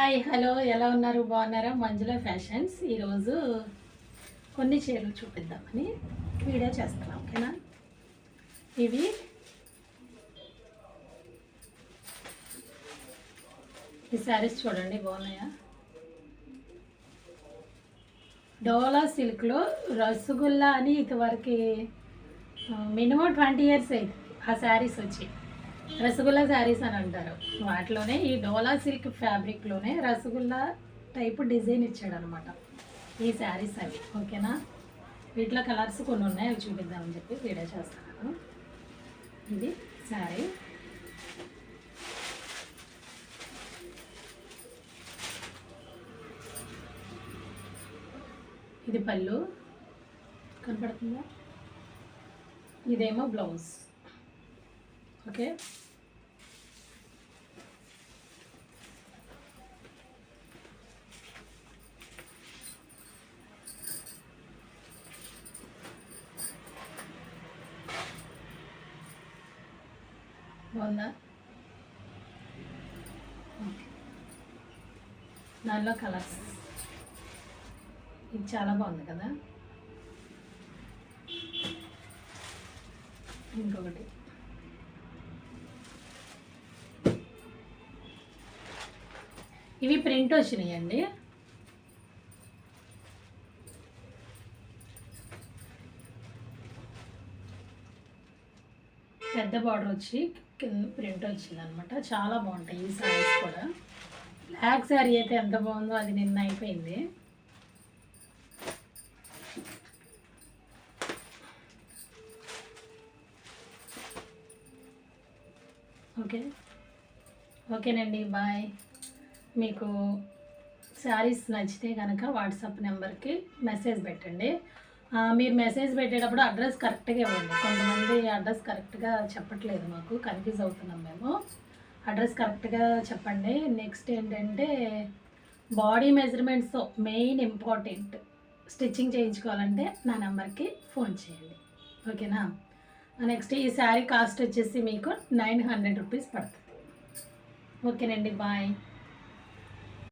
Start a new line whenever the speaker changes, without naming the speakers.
hi hello ఎలా ఉన్నారు బాగున్నారా మంజుల ఫ్యాషన్స్ ఈరోజు కొన్ని చీరలు చూపిద్దామని వీడియో చేస్తున్నాం ఓకేనా ఇవి ఈ శారీస్ చూడండి బాగున్నాయా డోలా సిల్క్లో రసగుల్లా అని ఇదివరకు మినిమం 20 years అయింది ఆ శారీస్ వచ్చి రసగుల్లా శారీస్ అని అంటారు వాటిలోనే ఈ డోలా సిల్క్ ఫ్యాబ్రిక్లోనే రసగుల్లా టైపు డిజైన్ ఇచ్చాడు అనమాట ఈ శారీస్ అవి ఓకేనా వీటిలో కలర్స్ కొన్ని ఉన్నాయి అవి చూపిద్దామని చెప్పి వీడియో చేస్తున్నాను ఇది శారీ ఇది పళ్ళు కనపడుతుందా ఇదేమో బ్లౌజ్ ఓకే బాగుందా దానిలో కలర్స్ ఇది చాలా బాగుంది కదా ఇంకొకటి ఇవి ప్రింట్ వచ్చినాయండి పెద్ద బార్డర్ వచ్చి కింద ప్రింట్ వచ్చింది అనమాట చాలా బాగుంటాయి ఈ శారీస్ కూడా బ్లాక్ శారీ అయితే ఎంత బాగుందో అది నిన్న అయిపోయింది ఓకేనండి బాయ్ మీకు శారీస్ నచ్చితే కనుక వాట్సాప్ నెంబర్కి మెసేజ్ పెట్టండి మీరు మెసేజ్ పెట్టేటప్పుడు అడ్రస్ కరెక్ట్గా ఇవ్వండి కొంతమంది అడ్రస్ కరెక్ట్గా చెప్పట్లేదు మాకు కన్ఫ్యూజ్ అవుతున్నాం మేము అడ్రస్ కరెక్ట్గా చెప్పండి నెక్స్ట్ ఏంటంటే బాడీ మెజర్మెంట్స్తో మెయిన్ ఇంపార్టెంట్ స్టిచ్చింగ్ చేయించుకోవాలంటే నా నెంబర్కి ఫోన్ చేయండి ఓకేనా నెక్స్ట్ ఈ శారీ కాస్ట్ వచ్చేసి మీకు 900 రూపీస్ పడుతుంది ఓకేనండి బాయ్